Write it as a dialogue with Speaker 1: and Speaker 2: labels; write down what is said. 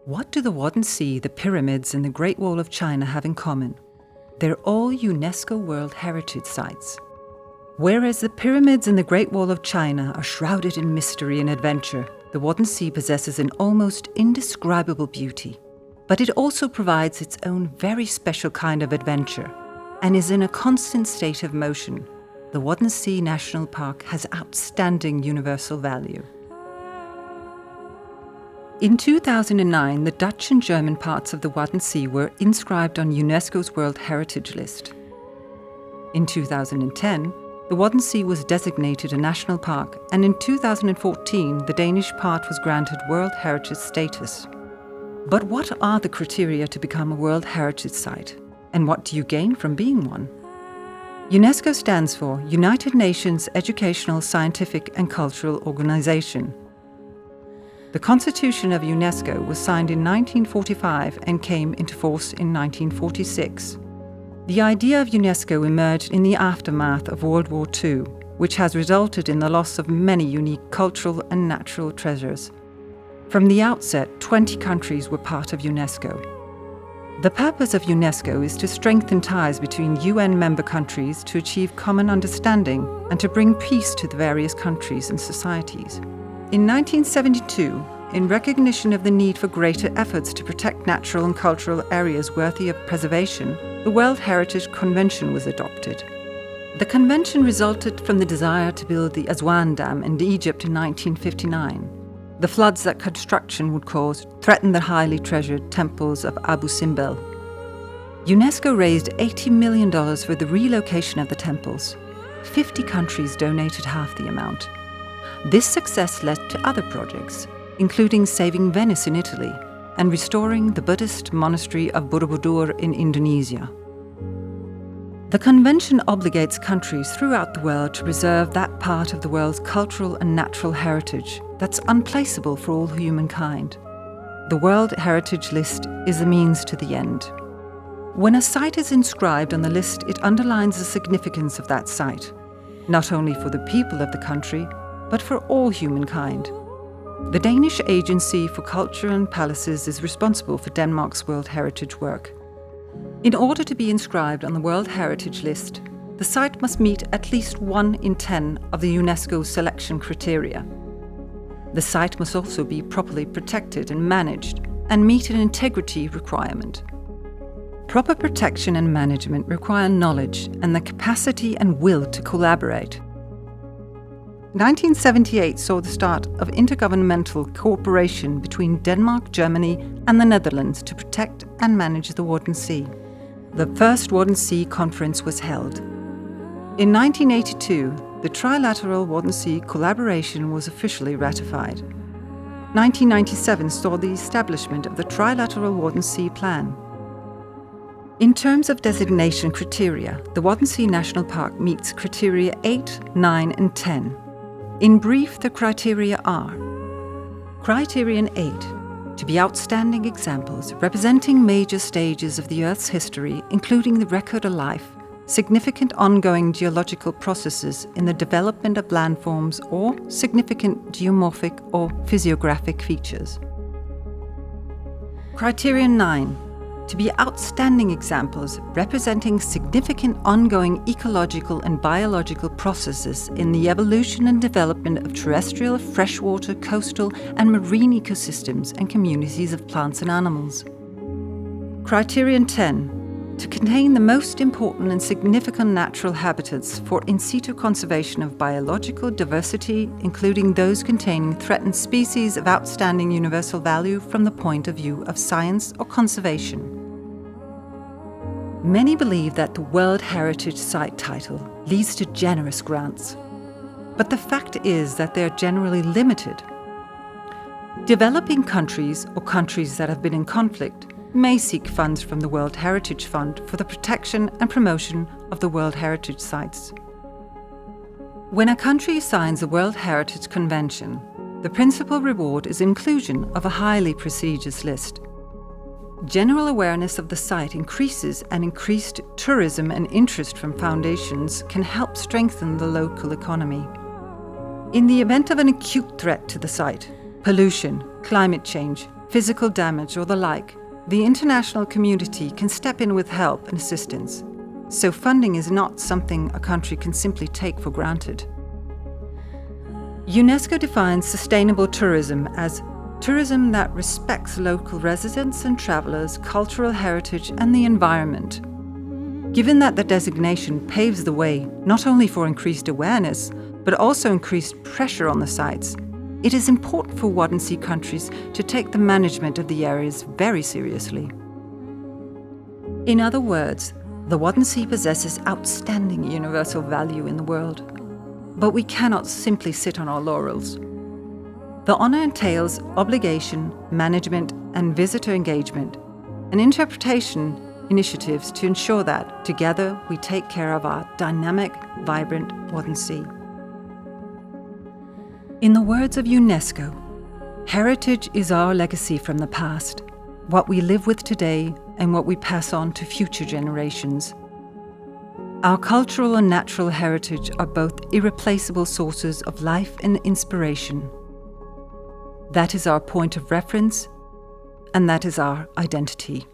Speaker 1: What do the Wadden Sea, the pyramids, and the Great Wall of China have in common? They're all UNESCO World Heritage Sites. Whereas the pyramids and the Great Wall of China are shrouded in mystery and adventure, the Wadden Sea possesses an almost indescribable beauty. But it also provides its own very special kind of adventure and is in a constant state of motion. The Wadden Sea National Park has outstanding universal value. In 2009, the Dutch and German parts of the Wadden Sea were inscribed on UNESCO's World Heritage List. In 2010, the Wadden Sea was designated a national park, and in 2014, the Danish part was granted World Heritage status. But what are the criteria to become a World Heritage Site, and what do you gain from being one? UNESCO stands for United Nations Educational, Scientific and Cultural Organization. The Constitution of Unesco was signed in 1945 and came into force in 1946. The idea of UNESCO emerged in the aftermath of World War II, which has resulted in the loss of many unique cultural and natural treasures. From the outset, 20 countries were part of UNESCO. The purpose of UNESCO is to strengthen ties between UN member countries to achieve common understanding and to bring peace to the various countries and societies. In 1972, in recognition of the need for greater efforts to protect natural and cultural areas worthy of preservation, the World Heritage Convention was adopted. The convention resulted from the desire to build the Aswan Dam in Egypt in 1959. The floods that construction would cause threatened the highly treasured temples of Abu Simbel. UNESCO raised $80 million for the relocation of the temples. 50 countries donated half the amount. This success led to other projects, including saving Venice in Italy and restoring the Buddhist monastery of Borobudur in Indonesia. The convention obligates countries throughout the world to preserve that part of the world's cultural and natural heritage that's unplaceable for all humankind. The World Heritage List is a means to the end. When a site is inscribed on the list, it underlines the significance of that site, not only for the people of the country, but for all humankind. The Danish Agency for Culture and Palaces is responsible for Denmark's World Heritage work. In order to be inscribed on the World Heritage List, the site must meet at least 1 in 10 of the UNESCO selection criteria. The site must also be properly protected and managed and meet an integrity requirement. Proper protection and management require knowledge and the capacity and will to collaborate. 1978 saw the start of intergovernmental cooperation between Denmark, Germany and the Netherlands to protect and manage the Wadden Sea. The first Wadden Sea Conference was held. In 1982, the trilateral Wadden Sea collaboration was officially ratified. 1997 saw the establishment of the trilateral Wadden Sea Plan. In terms of designation criteria, the Wadden Sea National Park meets criteria 8, 9 and 10. In brief, the criteria are: Criterion 8, to be outstanding examples representing major stages of the Earth's history, including the record of life, significant ongoing geological processes in the development of landforms or significant geomorphic or physiographic features. Criterion 9, to be outstanding examples representing significant ongoing ecological and biological processes in the evolution and development of terrestrial, freshwater, coastal and marine ecosystems and communities of plants and animals. Criterion 10, to contain the most important and significant natural habitats for in situ conservation of biological diversity, including those containing threatened species of outstanding universal value from the point of view of science or conservation. Many believe that the World Heritage Site title leads to generous grants, but the fact is that they are generally limited. Developing countries or countries that have been in conflict may seek funds from the World Heritage Fund for the protection and promotion of the World Heritage Sites. When a country signs the World Heritage Convention, the principal reward is inclusion of a highly prestigious list. General awareness of the site increases, and increased tourism and interest from foundations can help strengthen the local economy. In the event of an acute threat to the site, pollution, climate change, physical damage or the like, the international community can step in with help and assistance. So funding is not something a country can simply take for granted. UNESCO defines sustainable tourism as tourism that respects local residents and travelers, cultural heritage and the environment. Given that the designation paves the way not only for increased awareness, but also increased pressure on the sites, it is important for Wadden Sea countries to take the management of the areas very seriously. In other words, the Wadden Sea possesses outstanding universal value in the world, but we cannot simply sit on our laurels. The honour entails obligation, management and visitor engagement, and interpretation initiatives to ensure that, together, we take care of our dynamic, vibrant Wadden Sea. In the words of UNESCO, heritage is our legacy from the past, what we live with today and what we pass on to future generations. Our cultural and natural heritage are both irreplaceable sources of life and inspiration. That is our point of reference, and that is our identity.